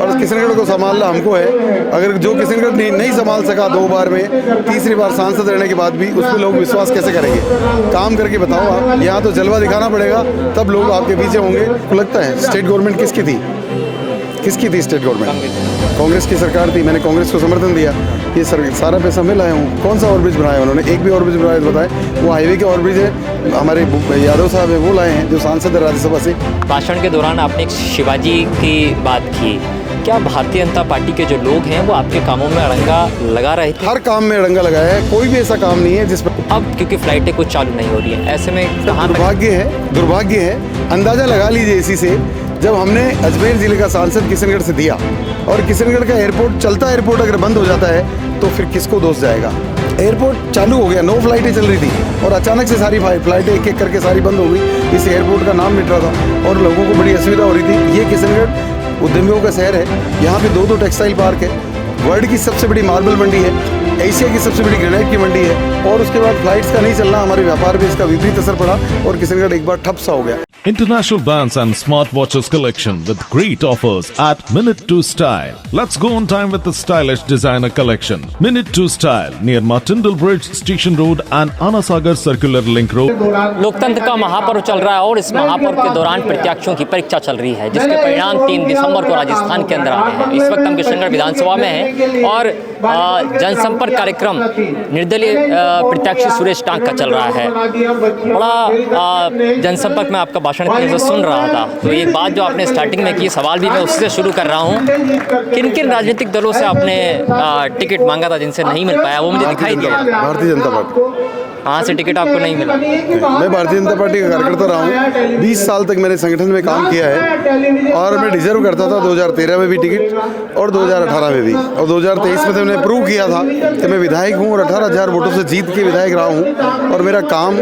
और किशनगढ़ को संभालना हमको है। अगर जो किशनगढ़ नहीं संभाल सका 2 बार में, तीसरी बार सांसद रहने के बाद भी उस पर लोग विश्वास कैसे करेंगे? काम करके बताओ आप। यहाँ तो जलवा दिखाना पड़ेगा, तब लोग आपके पीछे होंगे। आपको लगता है स्टेट गवर्नमेंट किसकी थी? किसकी थी स्टेट गवर्नमेंट? कांग्रेस की सरकार थी। मैंने कांग्रेस को समर्थन दिया। ये सारा पैसा मैं लाया हूँ। कौन सा ओवरब्रिज बनाया उन्होंने? एक भी ओवरब्रिज बनाया तो बताएं। वो हाईवे के ओवरब्रिज है, हमारे यादव साहब है, वो लाए हैं, जो सांसद है राज्यसभा से। भाषण के दौरान आपने एक शिवाजी की बात की। क्या भारतीय जनता पार्टी के जो लोग हैं वो आपके कामों में अड़ंगा लगा रहे थे? हर काम में अड़ंगा लगाया है। कोई भी ऐसा काम नहीं है जिस पर अब क्योंकि फ्लाइटें कुछ चालू नहीं हो रही है, ऐसे में कहाँ दुर्भाग्य है। अंदाजा लगा लीजिए इसी से, जब हमने अजमेर जिले का सांसद किशनगढ़ से दिया और किशनगढ़ का एयरपोर्ट, चलता एयरपोर्ट अगर बंद हो जाता है तो फिर किसको दोष जाएगा? एयरपोर्ट चालू हो गया, 9 फ्लाइटें चल रही थी और अचानक से सारी फ्लाइटें एक एक करके सारी बंद हो गई। इस एयरपोर्ट का नाम मिट रहा था और लोगों को बड़ी असुविधा हो रही थी। ये किशनगढ़ उद्यमियों का शहर है। यहाँ पे 2 टेक्सटाइल पार्क है, वर्ल्ड की सबसे बड़ी मार्बल मंडी है, एशिया की सबसे बड़ी ग्रेनाइट की मंडी है। और उसके बाद फ्लाइट्स का नहीं चलना, हमारे व्यापार पे इसका विपरीत असर पड़ा और किशनगढ़ एक बार ठप सा हो गया। International brands and smartwatches collection with great offers at Minute to Style. Let's go on time with the stylish designer collection. Minute to Style near Martindale Bridge, Station Road and Anna Sagar Circular Link Road. लोकतंत्र का महापर्व चल रहा है और इस महापर्व के दौरान प्रत्याशियों की परीक्षा चल रही है, जिसके परिणाम 3 दिसंबर को राजस्थान के अंदर आने हैं। इस वक्त हम किशनगढ़ विधानसभा में हैं और जनसंपर्क कार्यक्रम निर्दलीय प्रत्याशी सुरेश टांक का चल रहा है। बड़ा जनसंपर्क में आपका भाषण सुन रहा था, तो एक बात जो आपने स्टार्टिंग में की, सवाल भी मैं उससे शुरू कर रहा हूँ। किन किन राजनीतिक दलों से आपने टिकट मांगा था जिनसे नहीं मिल पाया? वो मुझे दिखाई दिया। भारतीय जनता पार्टी। कहाँ से टिकट आपको नहीं मिला? मैं भारतीय जनता पार्टी का कार्यकर्ता रहा हूँ। 20 साल तक मैंने संगठन में काम किया है और मैं डिजर्व करता था 2013 में भी टिकट और 2018 में भी, और 2023 में तो मैंने प्रूव किया था कि मैं विधायक हूँ और 18,000 वोटों से जीत के विधायक रहा हूँ। और मेरा काम,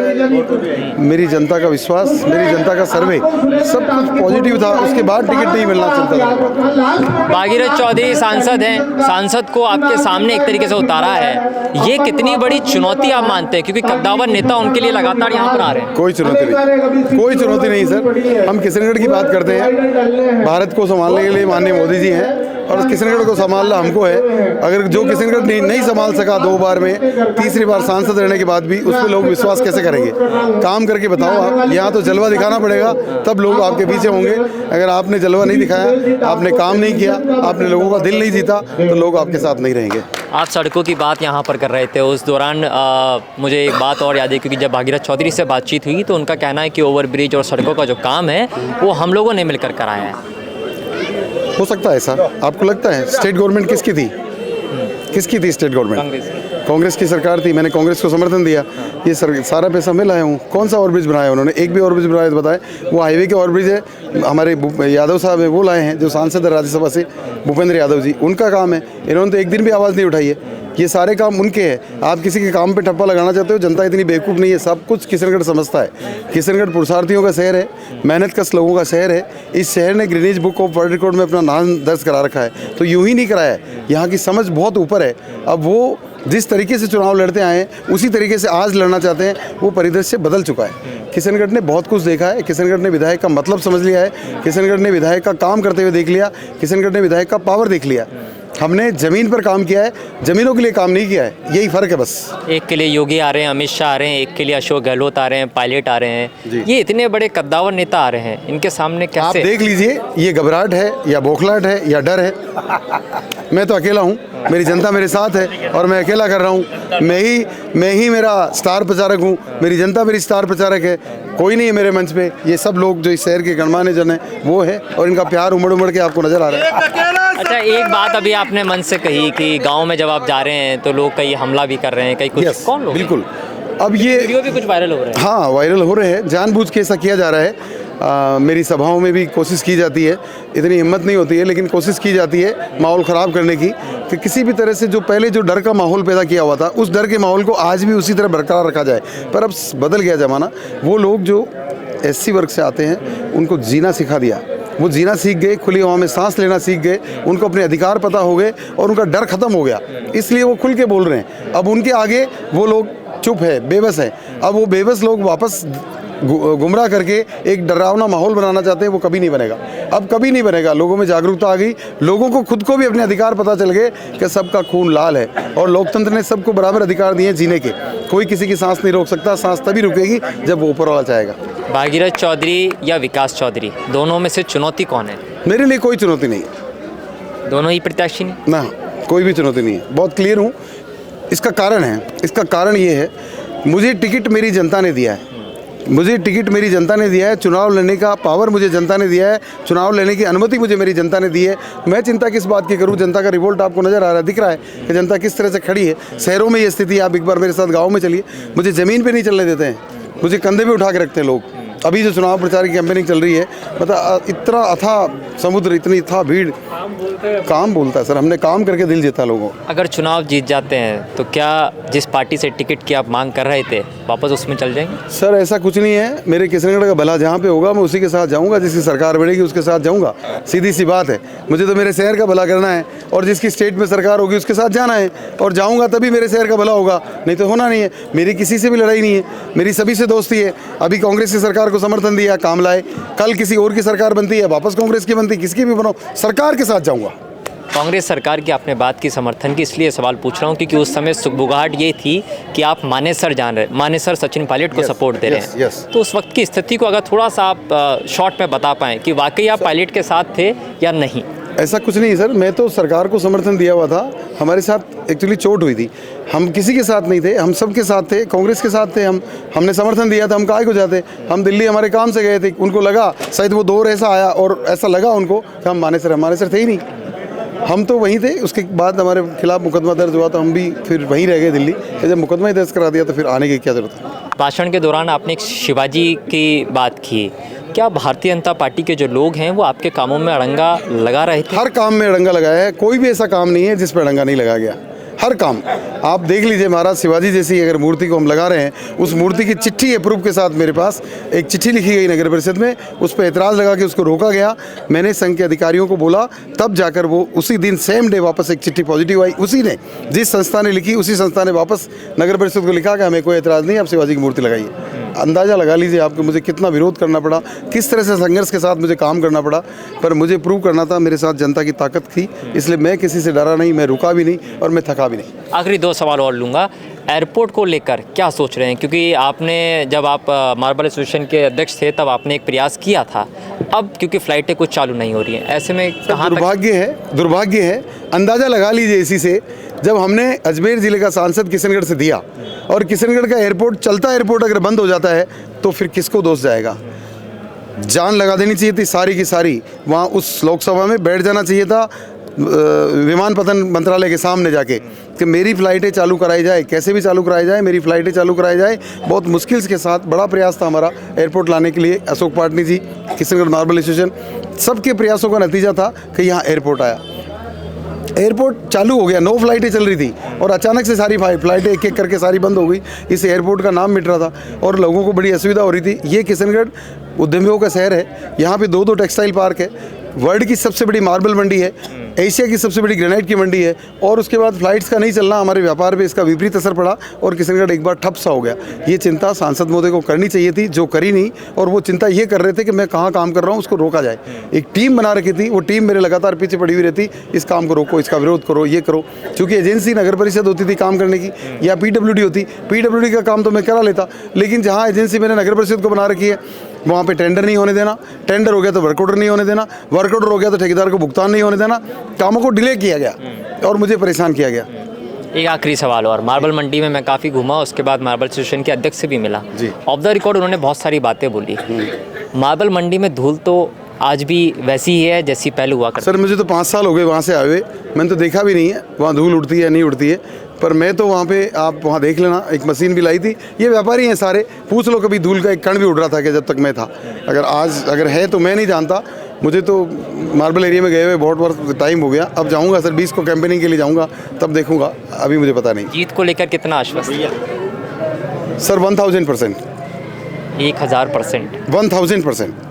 मेरी जनता का विश्वास, मेरी जनता का सर्वे सब कुछ पॉजिटिव था। उसके बाद टिकट नहीं मिलना चलता था। भागीरथ चौधरी सांसद हैं, सांसद को आपके सामने एक तरीके से उतारा है। ये कितनी बड़ी चुनौती आप मानते हैं? क्योंकि कद्दावर नेता उनके लिए लगातार यहाँ पर आ रहे हैं। कोई चुनौती नहीं, कोई चुनौती नहीं सर। हम किशनगढ़ की बात करते हैं। भारत को संभालने के लिए माननीय मोदी जी हैं और किशनगढ़ को संभालना हमको है। अगर जो किशनगढ़ नहीं संभाल सका 2 बार में, तीसरी बार सांसद रहने के बाद भी उस पर लोग विश्वास कैसे करेंगे? काम करके बताओ आप। यहाँ तो जलवा दिखाना पड़ेगा, तब लोग आपके पीछे होंगे। अगर आपने जलवा नहीं दिखाया, आपने काम नहीं किया, आपने लोगों का दिल नहीं जीता, तो लोग आपके साथ नहीं रहेंगे। आप सड़कों की बात यहाँ पर कर रहे थे, उस दौरान मुझे एक बात और याद है, क्योंकि जब भागीरथ चौधरी से बातचीत हुई तो उनका कहना है कि ओवरब्रिज और सड़कों का जो काम है वो हम लोगों ने मिलकर कराया है। हो सकता है ऐसा? आपको लगता है स्टेट गवर्नमेंट किसकी थी? किसकी थी स्टेट गवर्नमेंट? कांग्रेस की सरकार थी। मैंने कांग्रेस को समर्थन दिया। ये सारा पैसा मैं लाया हूँ। कौन सा ओवरब्रिज बनाया उन्होंने? एक भी ओवरब्रिज बनाया तो बताएं। वो हाईवे के ओवरब्रिज है, हमारे यादव साहब है, वो लाए हैं, जो सांसद है राज्यसभा से, भूपेंद्र यादव जी, उनका काम है। इन्होंने तो एक दिन भी आवाज़ नहीं उठाई है। ये सारे काम उनके हैं। आप किसी के काम पे ठप्पा लगाना चाहते हो? जनता इतनी बेवकूफ़ नहीं है, सब कुछ किशनगढ़ समझता है। किशनगढ़ पुरुषार्थियों का शहर है, मेहनत कश लोगों का शहर है। इस शहर ने Guinness book of world record में अपना नाम दर्ज करा रखा है। तो यूं ही नहीं कराया है, यहाँ की समझ बहुत ऊपर है। अब वो जिस तरीके से चुनाव लड़ते आए हैं उसी तरीके से आज लड़ना चाहते हैं। वो परिदृश्य बदल चुका है। किशनगढ़ ने बहुत कुछ देखा है। किशनगढ़ ने विधायक का मतलब समझ लिया है। किशनगढ़ ने विधायक का काम करते हुए देख लिया। किशनगढ़ ने विधायक का पावर देख लिया। हमने ज़मीन पर काम किया है, ज़मीनों के लिए काम नहीं किया है। यही फ़र्क है बस। एक के लिए योगी आ रहे हैं, अमित शाह आ रहे हैं, एक के लिए अशोक गहलोत आ रहे हैं, पायलट आ रहे हैं। ये इतने बड़े कद्दावर नेता आ रहे हैं, इनके सामने कैसे? आप देख लीजिए, ये घबराहट है या बौखलाहट है या डर है? मैं तो अकेला हूँ, मेरी जनता मेरे साथ है और मैं अकेला कर रहा हूँ। मैं ही मेरा स्टार प्रचारक हूँ। मेरी जनता मेरी स्टार प्रचारक है। कोई नहीं है मेरे मंच पे। ये सब लोग जो इस शहर के गणमान्य जन हैं वो है, और इनका प्यार उमड़ उमड़ के आपको नजर आ रहा है। अच्छा, एक बात अभी आपने मन से कही कि गांव में जब आप जा रहे हैं तो लोग कहीं हमला भी कर रहे हैं, कहीं कुछ। कौन लोग? बिल्कुल। अब ये वीडियो भी कुछ वायरल हो रहे हैं। हाँ, वायरल हो रहे हैं। जानबूझ के ऐसा किया जा रहा है। मेरी सभाओं में भी कोशिश की जाती है, इतनी हिम्मत नहीं होती है, लेकिन कोशिश की जाती है माहौल ख़राब करने की, कि किसी भी तरह से जो पहले जो डर का माहौल पैदा किया हुआ था, उस डर के माहौल को आज भी उसी तरह बरकरार रखा जाए। पर अब बदल गया ज़माना। वो लोग जो SC वर्ग से आते हैं उनको जीना सिखा दिया। वो जीना सीख गए, खुली हवा में सांस लेना सीख गए, उनको अपने अधिकार पता हो गए और उनका डर ख़त्म हो गया। इसलिए वो खुल के बोल रहे हैं। अब उनके आगे वो लोग चुप है, बेबस है। अब वो बेबस लोग वापस गुमराह करके एक डरावना माहौल बनाना चाहते हैं, वो कभी नहीं बनेगा। अब कभी नहीं बनेगा। लोगों में जागरूकता आ गई, लोगों को खुद को भी अपने अधिकार पता चल गए कि सबका खून लाल है और लोकतंत्र ने सबको बराबर अधिकार दिए जीने के। कोई किसी की सांस नहीं रोक सकता, सांस तभी रुकेगी जब वो ऊपर वाला चाहेगा। भागीरथ चौधरी या विकास चौधरी, दोनों में से चुनौती कौन है? मेरे लिए कोई चुनौती नहीं, दोनों ही प्रत्याशी नहीं ना कोई भी चुनौती नहीं है। बहुत क्लियर हूँ। इसका कारण है, इसका कारण ये है, मुझे टिकट मेरी जनता ने दिया है, मुझे टिकट मेरी जनता ने दिया है, चुनाव लड़ने का पावर मुझे जनता ने दिया है, चुनाव लड़ने की अनुमति मुझे मेरी जनता ने दी है। मैं चिंता किस बात की करूं? जनता का रिवोल्ट आपको नज़र आ रहा है, दिख रहा है कि जनता किस तरह से खड़ी है। शहरों में ये स्थिति है, आप एक बार मेरे साथ गाँव में चलिए, मुझे ज़मीन पर नहीं चलने देते हैं, मुझे कंधे पे उठा के रखते हैं लोग। अभी जो चुनाव प्रचार की कैंपेनिंग चल रही है, मतलब इतना अथा समुद्र, इतनी था भीड़, काम बोलता है सर, हमने काम करके दिल जीता लोगों। अगर चुनाव जीत जाते हैं तो क्या जिस पार्टी से टिकट की आप मांग कर रहे थे वापस उसमें चल जाएंगे? सर ऐसा कुछ नहीं है, मेरे किशनगढ़ का भला जहाँ पे होगा मैं उसी के साथ जाऊँगा, जिसकी सरकार बनेगी उसके साथ जाऊँगा, सीधी सी बात है। मुझे तो मेरे शहर का भला करना है और जिसकी स्टेट में सरकार होगी उसके साथ जाना है, और जाऊँगा तभी मेरे शहर का भला होगा, नहीं तो होना नहीं है। मेरी किसी से भी लड़ाई नहीं है, मेरी सभी से दोस्ती है। अभी कांग्रेस की सरकार को समर्थन दिया, काम लाए, कल किसी और की सरकार बनती है वापस कांग्रेस की बनती, किसकी भी बनो, सरकार के साथ जाऊँगा। कांग्रेस सरकार की आपने बात की समर्थन की, इसलिए सवाल पूछ रहा हूँ क्योंकि उस समय सुगबुगाहट ये थी कि आप मानेसर जान रहे, मानेसर सचिन पायलट को सपोर्ट दे रहे हैं। तो उस वक्त की स्थिति को अगर थोड़ा सा आप शॉर्ट में बता पाएँ कि वाकई आप पायलट के साथ थे या नहीं? ऐसा कुछ नहीं सर, मैं तो सरकार को समर्थन दिया हुआ था। हमारे साथ एक्चुअली चोट हुई थी, हम किसी के साथ नहीं थे, हम सब के साथ थे, कांग्रेस के साथ थे। हमने समर्थन दिया था, हम काहे को जाते? हम दिल्ली हमारे काम से गए थे, उनको लगा शायद वो दौर ऐसा आया और ऐसा लगा उनको कि हम मानेसर थे ही नहीं, हम तो वहीं थे। उसके बाद हमारे खिलाफ मुकदमा दर्ज हुआ तो हम भी फिर वहीं रह गए दिल्ली। जब मुकदमा ही दर्ज करा दिया तो फिर आने की क्या जरूरत है? भाषण के दौरान आपने एक शिवाजी की बात की, क्या भारतीय जनता पार्टी के जो लोग हैं वो आपके कामों में अड़ंगा लगा रहे थे? हर काम में अड़ंगा लगाया है, कोई भी ऐसा काम नहीं है जिस पर अड़ंगा नहीं लगाया गया। हर काम आप देख लीजिए, महाराज शिवाजी जैसी अगर मूर्ति को हम लगा रहे हैं, उस मूर्ति की चिट्ठी अप्रूव के साथ मेरे पास एक चिट्ठी लिखी गई नगर परिषद में, उस पर एतराज़ लगा के उसको रोका गया। मैंने संघ के अधिकारियों को बोला, तब जाकर वो उसी दिन सेम डे वापस एक चिट्ठी पॉजिटिव आई। उसी ने, जिस संस्था ने लिखी उसी संस्था ने वापस नगर परिषद को लिखा कि हमें कोई एतराज़ नहीं, आप शिवाजी की मूर्ति लगाइए। अंदाज़ा लगा लीजिए आपको मुझे कितना विरोध करना पड़ा, किस तरह से संघर्ष के साथ मुझे काम करना पड़ा, पर मुझे प्रूव करना था मेरे साथ जनता की ताकत थी, इसलिए मैं किसी से डरा नहीं, मैं रुका भी नहीं और मैं थका भी नहीं। आखिरी 2 सवाल और लूँगा। एयरपोर्ट को लेकर क्या सोच रहे हैं? क्योंकि आपने जब आप मार्बल एसोसिएशन के अध्यक्ष थे तब आपने एक प्रयास किया था, अब क्योंकि फ़्लाइटें कुछ चालू नहीं हो रही हैं, ऐसे में कहाँ दुर्भाग्य है। अंदाज़ा लगा लीजिए इसी से, जब हमने अजमेर ज़िले का सांसद किशनगढ़ से दिया और किशनगढ़ का एयरपोर्ट, चलता एयरपोर्ट अगर बंद हो जाता है तो फिर किसको दोष जाएगा? जान लगा देनी चाहिए थी सारी की सारी, वहाँ उस लोकसभा में बैठ जाना चाहिए था विमानपत्तन मंत्रालय के सामने जाके कि मेरी फ़्लाइटें चालू कराई जाए, कैसे भी चालू कराई जाए, मेरी फ़्लाइटें चालू कराई जाए। बहुत मुश्किल के साथ बड़ा प्रयास था हमारा एयरपोर्ट लाने के लिए, अशोक पाटनी जी, किशनगढ़ मार्बल एसोसिएशन, सबके प्रयासों का नतीजा था कि यहाँ एयरपोर्ट आया। एयरपोर्ट चालू हो गया, 9 फ्लाइटें चल रही थी और अचानक से सारी फ्लाइटें एक एक करके सारी बंद हो गई। इस एयरपोर्ट का नाम मिट रहा था और लोगों को बड़ी असुविधा हो रही थी। ये किशनगढ़ उद्यमियों का शहर है, यहाँ पे 2 टेक्सटाइल पार्क है, वर्ल्ड की सबसे बड़ी मार्बल मंडी है, एशिया की सबसे बड़ी ग्रेनाइट की मंडी है, और उसके बाद फ्लाइट्स का नहीं चलना हमारे व्यापार पे इसका विपरीत असर पड़ा और किशनगढ़ एक बार ठप सा हो गया। ये चिंता सांसद महोदय को करनी चाहिए थी, जो करी नहीं, और वो चिंता ये कर रहे थे कि मैं कहाँ काम कर रहा हूँ उसको रोका जाए। एक टीम बना रखी थी, वो टीम मेरे लगातार पीछे पड़ी हुई रहती, इस काम को रोको, इसका विरोध करो, ये करो। क्योंकि एजेंसी नगर परिषद होती थी काम करने की या PWD होती, PWD का काम तो मैं करा लेता, लेकिन जहाँ एजेंसी मैंने नगर परिषद को बना रखी है वहाँ पे टेंडर नहीं होने देना, टेंडर हो गया तो वर्क ऑर्डर नहीं होने देना, वर्क ऑर्डर हो गया तो ठेकेदार को भुगतान नहीं होने देना, कामों को डिले किया गया और मुझे परेशान किया गया। एक आखिरी सवाल और, मार्बल मंडी में मैं काफ़ी घूमा, उसके बाद मार्बल एसोसिएशन के अध्यक्ष से भी मिला जी। ऑफ द रिकॉर्ड उन्होंने बहुत सारी बातें बोली। मार्बल मंडी में धूल तो आज भी वैसी ही है जैसी पहले हुआ करती। सर मुझे तो 5 साल हो गए वहाँ से आए हुए, मैंने तो देखा भी नहीं है वहाँ धूल उड़ती है नहीं उड़ती है, पर मैं तो वहाँ पे, आप वहाँ देख लेना, एक मशीन भी लाई थी। ये व्यापारी हैं सारे, पूछ लो कभी धूल का एक कण भी उड़ रहा था कि जब तक मैं था। अगर है तो मैं नहीं जानता, मुझे तो मार्बल एरिया में गए हुए बहुत टाइम हो गया। अब जाऊँगा सर 20 को कैंपेनिंग के लिए जाऊँगा, तब देखूँगा, अभी मुझे पता नहीं। जीत को लेकर कितना आश्वस्त है? सर 1000%। 1000%। 1000%।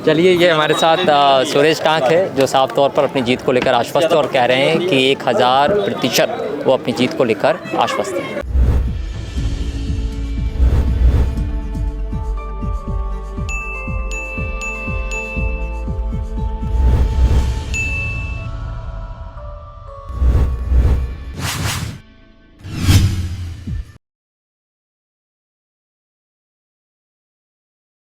चलिए, ये हमारे साथ सुरेश टांक है जो साफ तौर पर अपनी जीत को लेकर आश्वस्त है और कह रहे हैं कि 1000% वो अपनी जीत को लेकर आश्वस्त है।